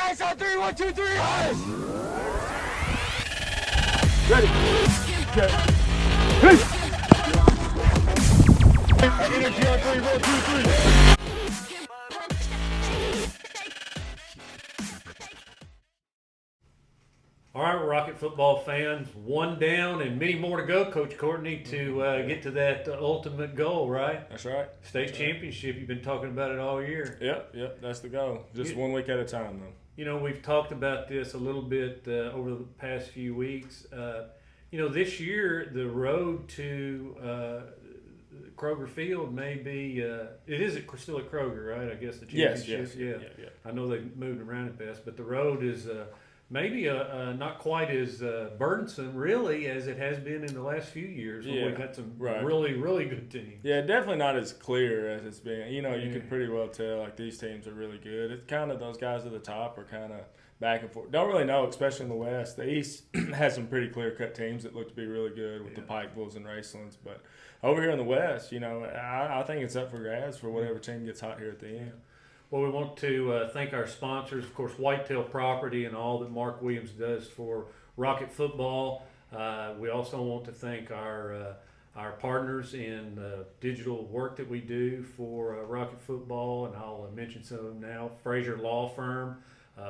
Ice on 3, 1, 2, 3, ice! Ready. Okay. Energy on 3, 1, 2, 3. All right, Rocket football fans, one down and many more to go, Coach Courtney, to get to that ultimate goal, right? That's right. State championship, you've been talking about it all year. Yep, that's the goal. Just 1 week at a time, though. You know, we've talked about this a little bit over the past few weeks. You know, this year, the road to Kroger Field may be, it is still at Kroger, right? I guess the championship. Yes. Yeah. I know they've moved around at best, but the road is maybe not quite as burdensome, really, as it has been in the last few years. Where we've had some really, really good teams. Yeah, definitely not as clear as it's been. You know, you can pretty well tell, like, these teams are really good. It's kind of those guys at the top are kind of back and forth. Don't really know, especially in the West. The East has some pretty clear-cut teams that look to be really good with the Pikeville's and Racelands. But over here in the West, you know, I think it's up for grabs for whatever team gets hot here at the end. Well, we want to thank our sponsors, of course, Whitetail Property and all that Mark Williams does for Rocket Football. We also want to thank our partners in the digital work that we do for Rocket Football, and I'll mention some of them now. Fraser Law Firm,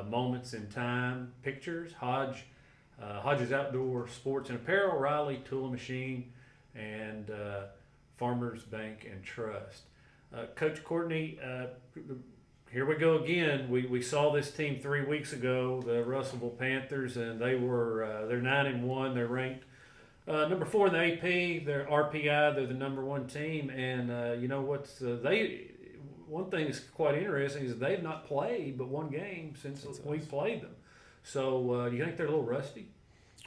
Moments in Time Pictures, Hodge's Outdoor Sports and Apparel, Riley Tool and Machine, and Farmers Bank and Trust. Coach Courtney, here we go again. We saw this team 3 weeks ago, the Russellville Panthers, and they're 9-1. They're ranked number 4 in the AP. They're RPI. They're the number 1 team, and you know what's one thing that's quite interesting is they've not played but one game since we played them. So do you think they're a little rusty?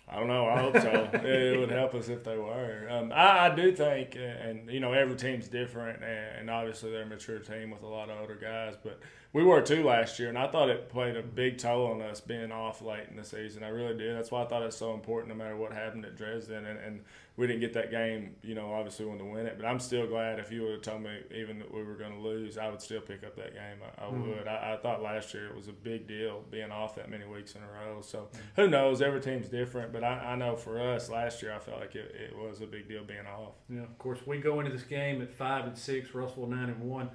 I don't know. I hope so. It would help us if they were. I do think, and you know, every team's different, and obviously they're a mature team with a lot of older guys. But we were too last year, and I thought it played a big toll on us being off late in the season. I really did. That's why I thought it was so important, no matter what happened at Dresden, and we didn't get that game. You know, obviously we wanted to win it, but I'm still glad. If you would have told me even that we were going to lose, I would still pick up that game. I would. I thought last year it was a big deal being off that many weeks in a row. So who knows? Every team's different, but I know for us last year, I felt like it was a big deal being off. Yeah, of course, we go into this game at 5-6, Russellville 9-1.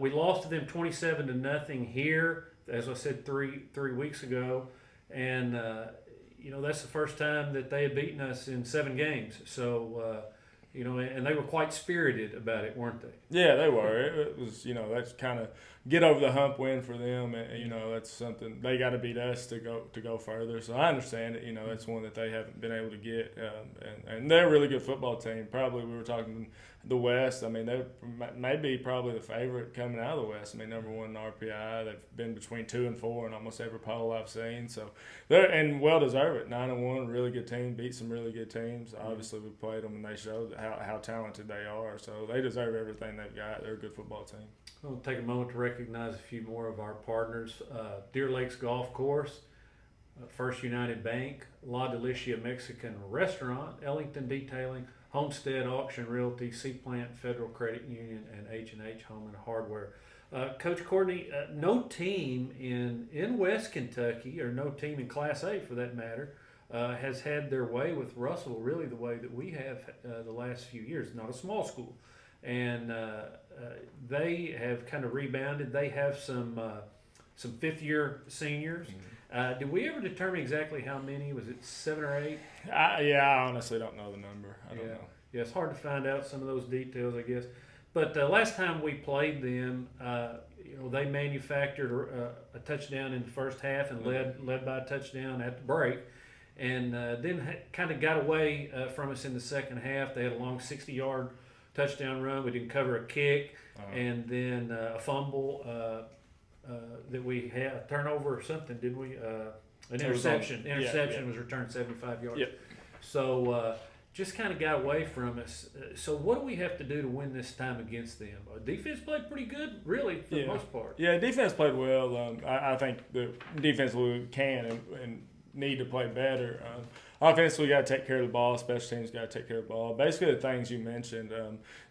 We lost to them 27-0 here, as I said, three weeks ago, and you know, that's the first time that they had beaten us in 7 games. So you know, and they were quite spirited about it, weren't they? Yeah, they were. It was, you know, that's kind of get over the hump win for them, and you know, that's something they got to beat us to go further. So I understand it. You know, that's one that they haven't been able to get, and they're a really good football team. Probably we were talking the West. I mean, they may be probably the favorite coming out of the West. I mean, number 1 in RPI. They've been between 2 and 4 in almost every poll I've seen. So they're and well deserved it. 9-1, really good team. Beat some really good teams. Obviously, we played them and they showed how talented they are. So they deserve everything they've got. They're a good football team. I'll take a moment to recognize a few more of our partners. Deer Lakes Golf Course, First United Bank, La Delicia Mexican Restaurant, Ellington Detailing, Homestead Auction Realty, Seaplant Federal Credit Union, and H&H Home and Hardware. Coach Courtney, no team in West Kentucky, or no team in Class A for that matter, has had their way with Russell really the way that we have the last few years. Not a small school. And they have kind of rebounded. They have some fifth-year seniors. Did we ever determine exactly how many? Was it 7 or 8? I honestly don't know the number. I don't know. Yeah, it's hard to find out some of those details, I guess. But last time we played them, you know, they manufactured a touchdown in the first half and led by a touchdown at the break, and then kind of got away from us in the second half. They had a long 60-yard touchdown run. We didn't cover a kick, and then a fumble that we had, a turnover or something, didn't we? An interception. Interception was returned 75 yards. Yep. So just kind of got away from us. So what do we have to do to win this time against them? Defense played pretty good, really, for the most part. Yeah, defense played well. I think the defense can and need to play better. Offensively, we got to take care of the ball. Special teams got to take care of the ball. Basically, the things you mentioned.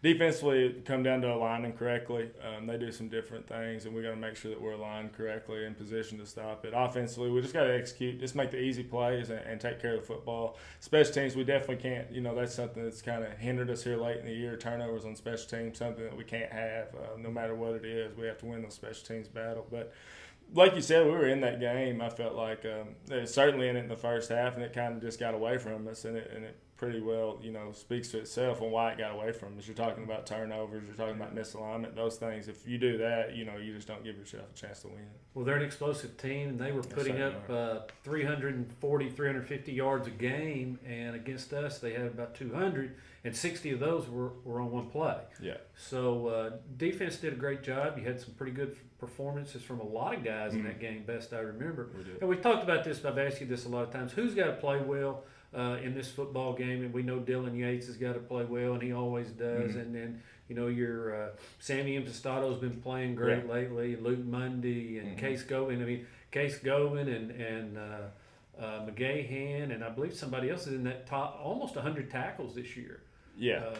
Defensively, it come down to aligning correctly. They do some different things, and we got to make sure that we're aligned correctly in position to stop it. Offensively, we just got to execute, just make the easy plays and take care of the football. Special teams, we definitely can't. That's something that's kind of hindered us here late in the year. Turnovers on special teams, something that we can't have. No matter what it is, we have to win the special teams battle. But like you said, we were in that game. I felt like certainly in it in the first half, and it kind of just got away from us, and it pretty well, speaks to itself on why it got away from us. You're talking about turnovers, you're talking about misalignment, those things. If you do that, you just don't give yourself a chance to win. Well, they're an explosive team, and they were putting up 340, 350 yards a game, and against us, they had about 200, and 60 of those were on one play. Yeah. So defense did a great job. You had some pretty good performances from a lot of guys in that game, best I remember. And we've talked about this, I've asked you this a lot of times. Who's got to play well in this football game? And we know Dylan Yates has got to play well, and he always does. And then, your Sammy Impostato's been playing great lately. Luke Mundy and Case Gobin. Case Gobin and McGahan, and I believe somebody else is in that top, almost 100 tackles this year. Yeah.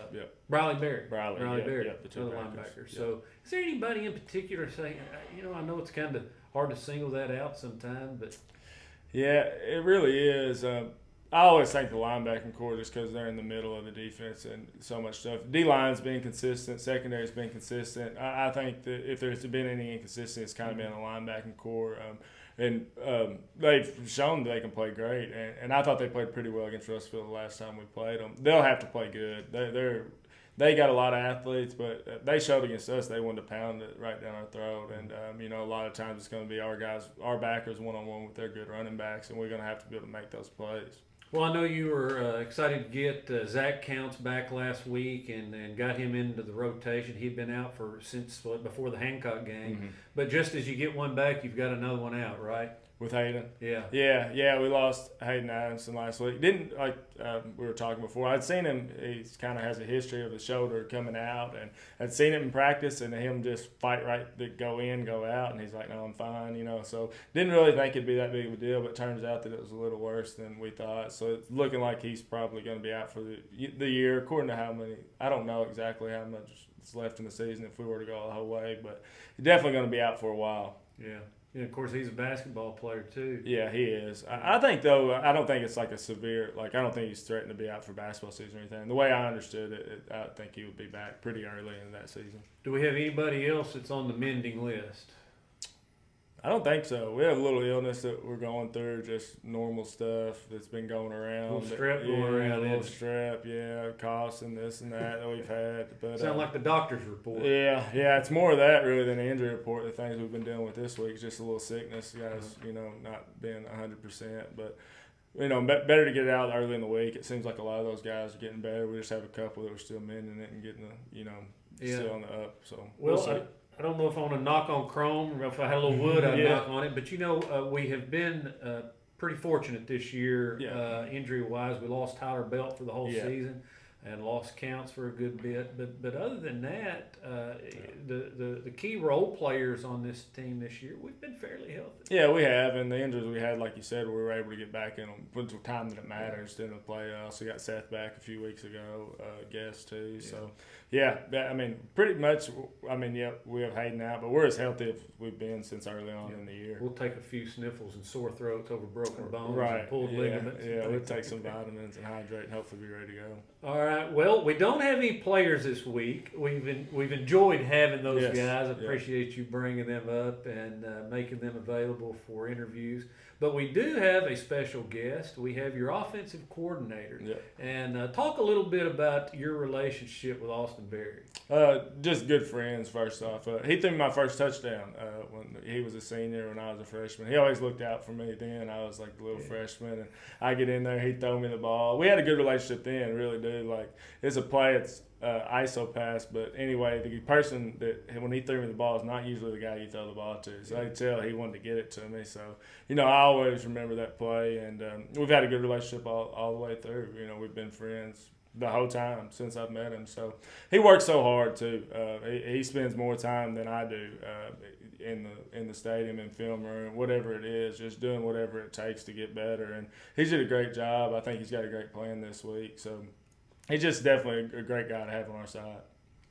Riley Berry. Riley Berry, the two another linebacker. So, is there anybody in particular saying, I know it's kind of hard to single that out sometimes, but. Yeah, it really is. I always thank the linebacking core just because they're in the middle of the defense and so much stuff. D-line's been consistent. Secondary's been consistent. I think that if there's been any inconsistency, it's kind of been the linebacking core. And they've shown they can play great. And I thought they played pretty well against Russellville the last time we played them. They'll have to play good. They got a lot of athletes, but they showed against us they wanted to pound it right down our throat. And, a lot of times it's going to be our guys, our backers one-on-one with their good running backs, and we're going to have to be able to make those plays. Well, I know you were excited to get Zach Counts back last week and got him into the rotation. He'd been out since before the Hancock game. But just as you get one back, you've got another one out, right? With Hayden? Yeah. Yeah, we lost Hayden Adamson last week. We were talking before, I'd seen him, he kind of has a history of the shoulder coming out, and I'd seen him in practice and him just fight right to go in, go out, and he's like, no, I'm fine, so didn't really think it'd be that big of a deal, but turns out that it was a little worse than we thought, so it's looking like he's probably going to be out for the year, according to how many, I don't know exactly how much is left in the season if we were to go the whole way, but he's definitely going to be out for a while. Yeah. Yeah, of course, he's a basketball player, too. Yeah, he is. I think, though, I don't think it's like a severe – I don't think he's threatened to be out for basketball season or anything. The way I understood it, I think he would be back pretty early in that season. Do we have anybody else that's on the mending list? I don't think so. We have a little illness that we're going through, just normal stuff that's been going around. A little strep going around. A little strep, coughs and this and that we've had. But sound like the doctor's report. Yeah, it's more of that really than the injury report. The things we've been dealing with this week is just a little sickness, guys, not being 100%. But, better to get it out early in the week. It seems like a lot of those guys are getting better. We just have a couple that are still mending it and getting still on the up. So we'll see. I don't know if I want to knock on chrome or if I had a little wood, I'd knock on it. But, we have been pretty fortunate this year injury-wise. We lost Tyler Belt for the whole season and lost Counts for a good bit. But other than that, the key role players on this team this year, we've been fairly healthy. Yeah, we have. And the injuries we had, like you said, we were able to get back in them with the time that it matters in the playoffs. We got Seth back a few weeks ago, guest too. Yeah. So, pretty much, we have Hayden out, but we're as healthy as we've been since early on in the year. We'll take a few sniffles and sore throats over broken bones and pulled ligaments. Yeah, we'll take some vitamins and hydrate and hopefully be ready to go. All right. Well, we don't have any players this week. We've enjoyed having those guys. I appreciate you bringing them up and making them available for interviews. But we do have a special guest. We have your offensive coordinator. And talk a little bit about your relationship with Austin Berry. Just good friends, first off. He threw me my first touchdown when he was a senior, when I was a freshman. He always looked out for me then. I was like the little freshman. And I get in there, he'd throw me the ball. We had a good relationship then, really do. Like, it's a play, it's ISO pass, but anyway, the person that when he threw me the ball is not usually the guy you throw the ball to. So I could tell he wanted to get it to me. So, I always remember that play, and we've had a good relationship all the way through. We've been friends the whole time since I've met him. So he works so hard too. He spends more time than I do in the stadium and film room, whatever it is, just doing whatever it takes to get better. And he's did a great job. I think he's got a great plan this week. So he's just definitely a great guy to have on our side.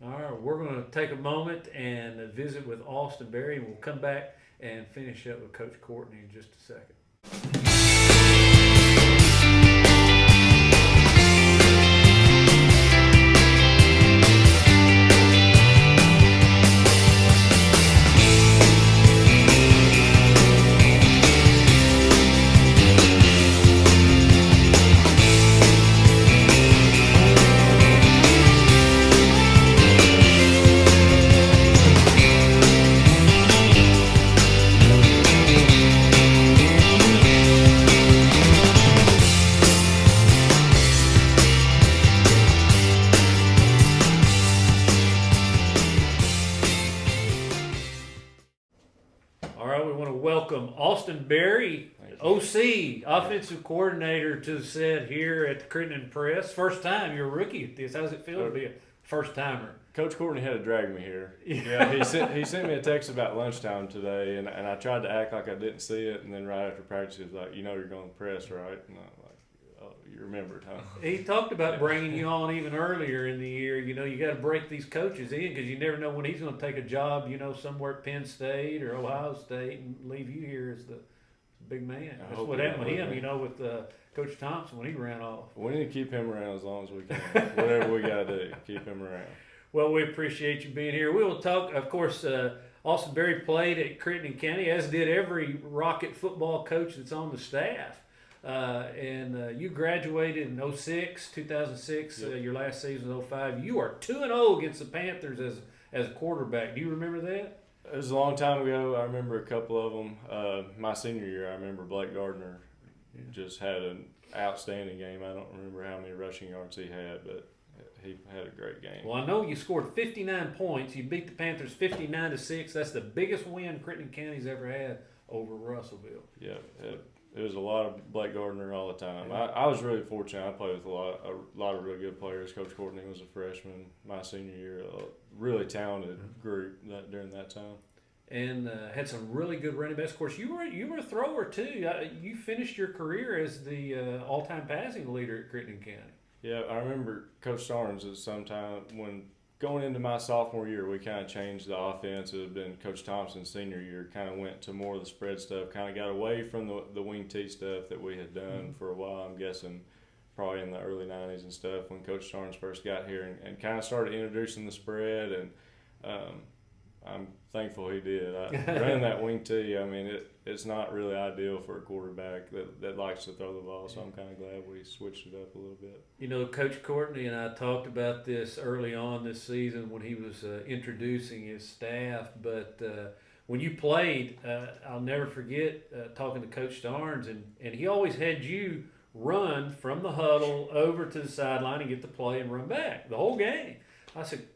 All right, we're going to take a moment and visit with Austin Berry, and we'll come back and finish up with Coach Courtney in just a second. Austin Berry, OC, offensive coordinator to the set here at the Crittenden Press. First time, you're a rookie at this. How's it feel to be a first timer? Coach Courtney had to drag me here. Yeah, he sent me a text about lunchtime today, and I tried to act like I didn't see it, and then right after practice he was like, "You know you're going to the press, right?" And I'm like, "Oh, you remembered, huh?" He talked about bringing you on even earlier in the year. You know, you got to break these coaches in because you never know when he's going to take a job, you know, somewhere at Penn State or Ohio State and leave you here as the big man. That's what happened with him, you know, with Coach Thompson when he ran off. We need to keep him around as long as we can. Whatever we got to do, keep him around. Well, we appreciate you being here. We will talk, of course, Austin Berry played at Crittenden County, as did every Rocket football coach that's on the staff. And you graduated in 2006, yep. Your last season was 05. You are 2-0 against the Panthers as a quarterback. Do you remember that? It was a long time ago. I remember a couple of them. My senior year, I remember Blake Gardner just had an outstanding game. I don't remember how many rushing yards he had, but he had a great game. Well, I know you scored 59 points. You beat the Panthers 59-6. That's the biggest win Crittenden County's ever had over Russellville. Yeah, it was a lot of Blake Gardner all the time. I was really fortunate. I played with a lot of really good players. Coach Courtney was a freshman my senior year. A really talented group during that time. And had some really good running backs. Of course, you were a thrower too. You finished your career as the all-time passing leader at Crittenden County. Yeah, I remember Coach Starnes at some time when going into my sophomore year, we kind of changed the offense. It had been Coach Thompson's senior year, kind of went to more of the spread stuff, kind of got away from the wing T stuff that we had done for a while. I'm guessing probably in the early 90s and stuff when Coach Starnes first got here and kind of started introducing the spread. And I'm thankful he did. Running that wing T, I mean, it's not really ideal for a quarterback that likes to throw the ball, so I'm kind of glad we switched it up a little bit. You know, Coach Courtney and I talked about this early on this season when he was introducing his staff, but when you played, I'll never forget talking to Coach Starnes, and he always had you run from the huddle over to the sideline and get the play and run back the whole game. I said,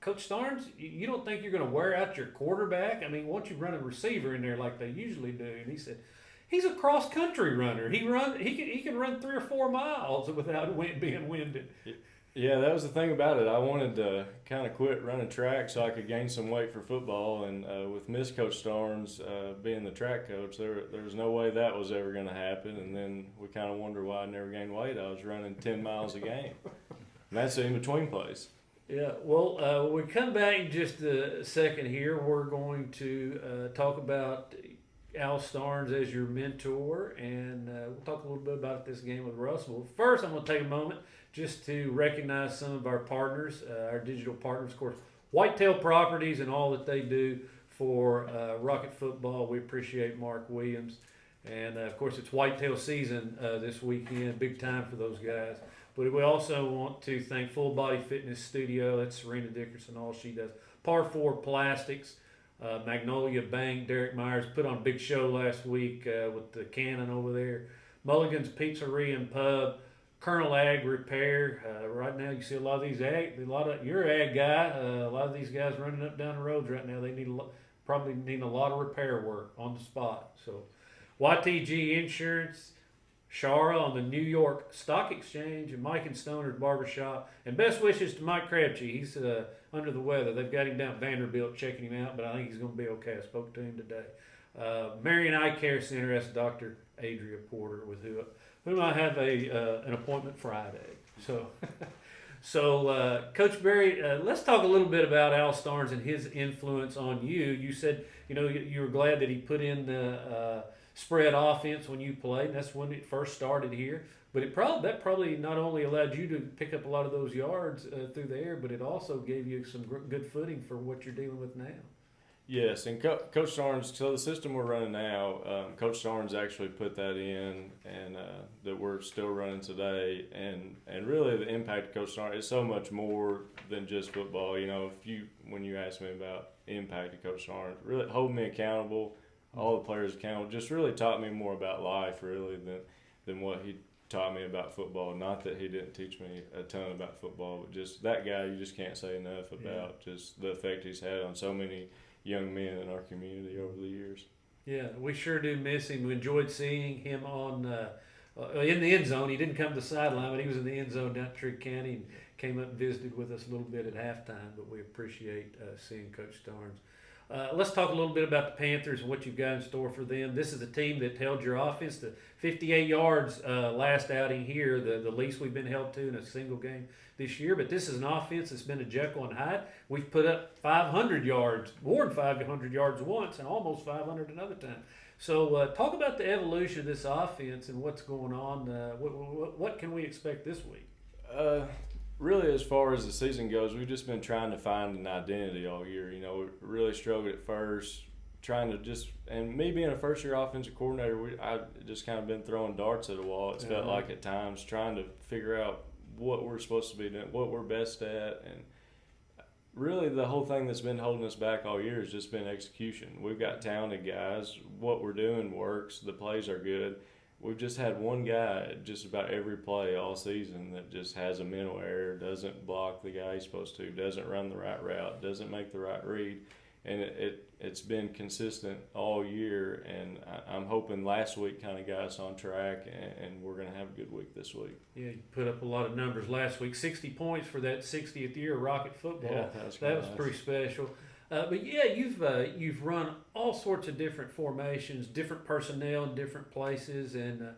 Coach Starnes, you don't think you're going to wear out your quarterback? I mean, once you run a receiver in there like they usually do, and he said, he's a cross-country runner. He can run 3 or 4 miles without being winded. Yeah, that was the thing about it. I wanted to kind of quit running track so I could gain some weight for football. And with Miss Coach Starnes being the track coach, there was no way that was ever going to happen. And then we kind of wondered why I never gained weight. I was running 10 miles a game. And that's in between plays. Yeah, well, when we come back in just a second here, we're going to talk about Al Starnes as your mentor, and we'll talk a little bit about this game with Russell. First, I'm going to take a moment just to recognize some of our partners, our digital partners, of course, Whitetail Properties and all that they do for Rocket football. We appreciate Mark Williams. And, of course, it's whitetail season this weekend, big time for those guys. But we also want to thank Full Body Fitness Studio. That's Serena Dickerson, all she does. Par 4 Plastics, Magnolia Bank. Derek Myers put on a big show last week with the Cannon over there. Mulligan's Pizzeria and Pub. Colonel Ag Repair. Right now you see a lot of you're an ag guy. A lot of these guys running up down the roads right now, they probably need a lot of repair work on the spot. So YTG Insurance, Shara on the New York Stock Exchange, and Mike and Stoner's Barbershop. And best wishes to Mike Crabtree. He's under the weather. They've got him down at Vanderbilt checking him out, but I think he's going to be okay. I spoke to him today. Marion Eye Care Center, that's Dr. Adria Porter, with whom I have an appointment Friday. So, Coach Berry, let's talk a little bit about Al Starnes and his influence on you. You said, you were glad that he put in the spread offense when you played. That's when it first started here. But that probably not only allowed you to pick up a lot of those yards through the air, but it also gave you some good footing for what you're dealing with now. Yes, and Coach Starnes, so the system we're running now, Coach Starnes actually put that in, and that we're still running today. And really the impact of Coach Starnes is so much more than just football. When you ask me about impact of Coach Starnes, really holding me accountable, all the players accountable, just really taught me more about life really than what he taught me about football. Not that he didn't teach me a ton about football, but just that guy you just can't say enough about just the effect he's had on so many young men in our community over the years. Yeah, we sure do miss him. We enjoyed seeing him in the end zone. He didn't come to the sideline, but he was in the end zone down at Trigg County and came up and visited with us a little bit at halftime. But we appreciate seeing Coach Starnes. Let's talk a little bit about the Panthers and what you've got in store for them. This is a team that held your offense to 58 yards last outing here, the least we've been held to in a single game this year. But this is an offense that's been a Jekyll and Hyde. We've put up 500 yards, more than 500 yards once, and almost 500 another time. So talk about the evolution of this offense and what's going on. What can we expect this week? Really, as far as the season goes, we've just been trying to find an identity all year. We really struggled at first, trying to and me being a first-year offensive coordinator, I just kind of been throwing darts at a wall. It's felt like at times trying to figure out what we're supposed to be doing, what we're best at, and really the whole thing that's been holding us back all year has just been execution. We've got talented guys. What we're doing works. The plays are good. We've just had one guy just about every play all season that just has a mental error, doesn't block the guy he's supposed to, doesn't run the right route, doesn't make the right read. And it's been consistent all year, and I'm hoping last week kind of got us on track, and we're going to have a good week this week. Yeah, you put up a lot of numbers last week. 60 points for that 60th year of Rocket football. Yeah, that was pretty special. But yeah, you've run all sorts of different formations, different personnel in different places, and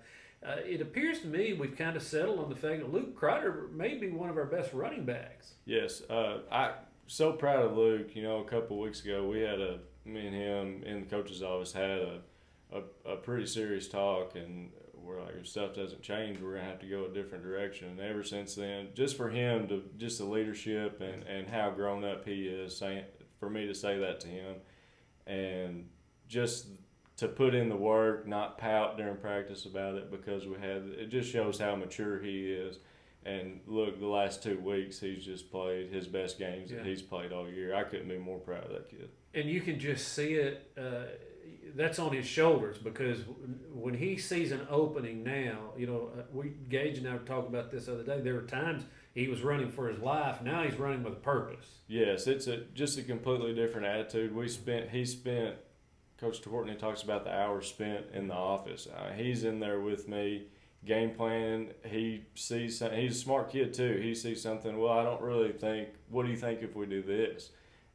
it appears to me we've kind of settled on the fact that Luke Kreider may be one of our best running backs. Yes, I'm so proud of Luke. A couple of weeks ago we had me and him in the coach's office had a pretty serious talk, and we're like, if stuff doesn't change, we're gonna have to go a different direction. And ever since then, just for him to just the leadership and how grown up he is, for me to say that to him, and just to put in the work, not pout during practice about it, because it just shows how mature he is. And look, the last 2 weeks he's just played his best games that he's played all year. I couldn't be more proud of that kid. And you can just see it. That's on his shoulders, because when he sees an opening now, Gage and I were talking about this the other day. There were times he was running for his life. Now he's running with a purpose. Yes, it's just a completely different attitude. He spent. Coach Courtney talks about the hours spent in the office. He's in there with me, game planning. He sees something. He's a smart kid too. He sees something. Well, I don't really think. What do you think if we do this?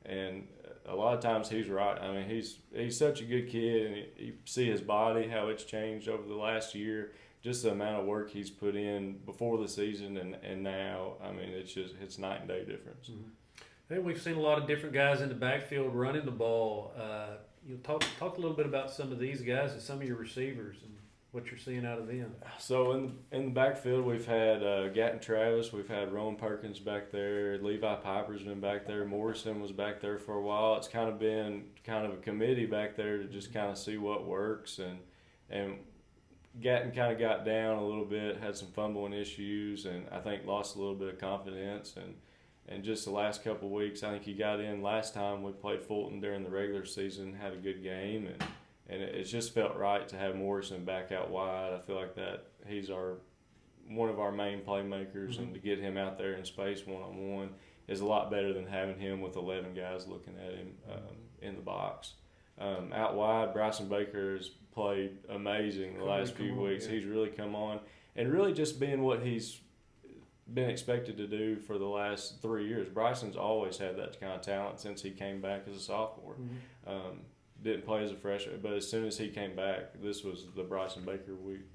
And a lot of times he's right. I mean, he's such a good kid, and you see his body, how it's changed over the last year. Just the amount of work he's put in before the season and now. I mean, it's night and day difference. Mm-hmm. And we've seen a lot of different guys in the backfield running the ball. Talk a little bit about some of these guys and some of your receivers and what you're seeing out of them. So in the backfield, we've had Gatton Travis, we've had Rowan Perkins back there, Levi Piper's been back there, Morrison was back there for a while. It's kind of been a committee back there to just kind of see what works, and Gatton kind of got down a little bit, had some fumbling issues, and I think lost a little bit of confidence. And just the last couple of weeks, I think he got in last time we played Fulton during the regular season, had a good game, and it just felt right to have Morrison back out wide. I feel like that he's one of our main playmakers, and to get him out there in space one-on-one is a lot better than having him with 11 guys looking at him in the box. Out wide, Bryson Baker has played amazing the last few weeks. Yeah. He's really come on and really just being what he's been expected to do for the last 3 years. Bryson's always had that kind of talent since he came back as a sophomore. Mm-hmm. Didn't play as a freshman, but as soon as he came back, this was the Bryson Baker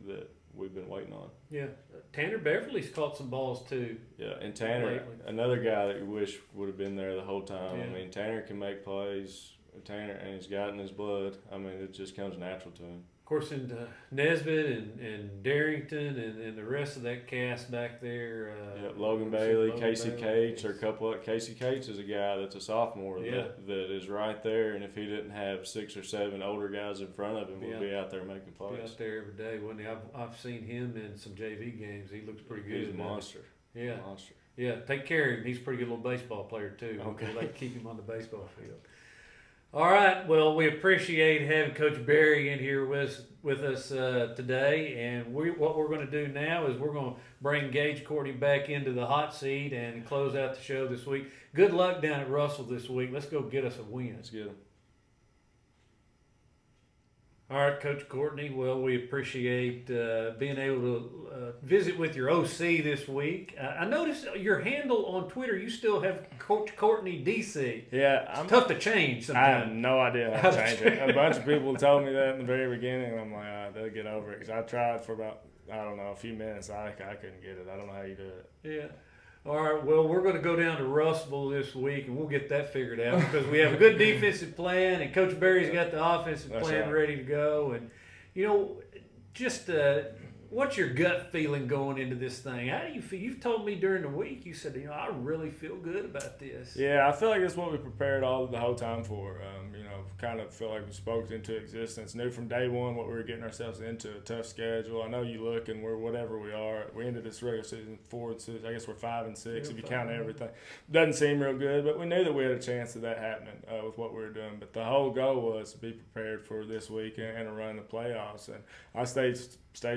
that we've been waiting on. Yeah, Tanner Beverly's caught some balls too. Yeah, and Tanner, lately. another guy that you wish would have been there the whole time. Yeah. I mean, Tanner can make plays. Tanner, and he's got it in his blood. I mean, it just comes natural to him. Of course, in Nesbitt and Darrington and the rest of that cast back there. Logan Bailey, Logan Casey Bailey. Cates, or a couple of Casey Cates is a guy that's a sophomore that is right there. And if he didn't have 6 or 7 older guys in front of him, would be out there making plays. Be out there every day, wouldn't he? I've seen him in some JV games. He looks pretty good. He's a monster. Yeah, Monster. yeah. Take care of him. He's a pretty good little baseball player too. Okay. We like to keep him on the baseball field. All right. Well, we appreciate having Coach Barry in here with us today, and what we're going to do now is we're going to bring Gage Courtney back into the hot seat and close out the show this week. Good luck down at Russell this week. Let's go get us a win. Let's get him. All right, Coach Courtney. Well, we appreciate being able to visit with your OC this week. I noticed your handle on Twitter. You still have Coach Courtney DC. Yeah, Tough to change I have sometimes. no idea how to change it. A bunch of people told me that in the very beginning, and I'm like, they'll get over it. Because I tried for about, a few minutes. I couldn't get it. I don't know how you do it. Yeah. All right. Well, we're going to go down to Russellville this week, and we'll get that figured out because we have a good defensive plan, and Coach Barry's got the offensive plan ready to go. And just what's your gut feeling going into this thing? How do you feel? You've told me during the week. You said, I really feel good about this. Yeah, I feel like it's what we prepared the whole time for. Kind of feel like we spoke into existence. Knew from day one what we were getting ourselves into. A tough schedule. I know you look and we're whatever we are. We ended this regular season 4-6. I guess we're 5-6 if you count everything. Doesn't seem real good, but we knew that we had a chance of that happening with what we were doing. But the whole goal was to be prepared for this week and to run the playoffs. And I stay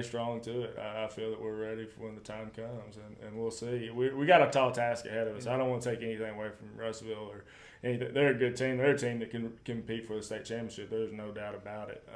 strong to it. I feel that we're ready for when the time comes, and we'll see. We got a tall task ahead of us. I don't want to take anything away from Russellville or anything. They're a good team. They're a team that can compete for the state championship. There's no doubt about it.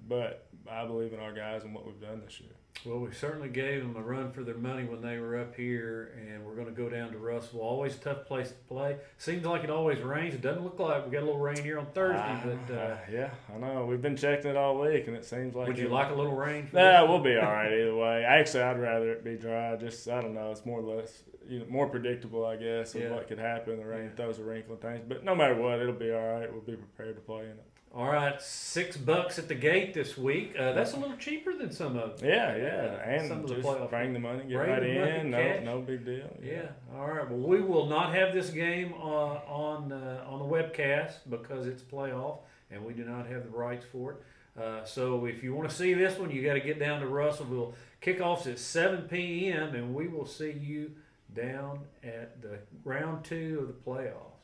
But I believe in our guys and what we've done this year. Well, we certainly gave them a run for their money when they were up here, and we're going to go down to Russellville. Always a tough place to play. Seems like it always rains. It doesn't look like we got a little rain here on Thursday, but yeah, I know. We've been checking it all week, and it seems like. Would you like a little rain? We'll be all right either way. Actually, I'd rather it be dry. Just I don't know. It's more or less more predictable, I guess, of what could happen. The rain throws a wrinkle and things, but no matter what, it'll be all right. We'll be prepared to play in it. All right, $6 at the gate this week. That's a little cheaper than some of them. Yeah, and some of the just playoff bring the money, get bring right the money, in. cash. No big deal. Yeah. All right. Well, we will not have this game on the webcast because it's playoff, and we do not have the rights for it. So if you want to see this one, you got to get down to Russellville. Kickoff's at 7 p.m., and we will see you down at the round 2 of the playoff.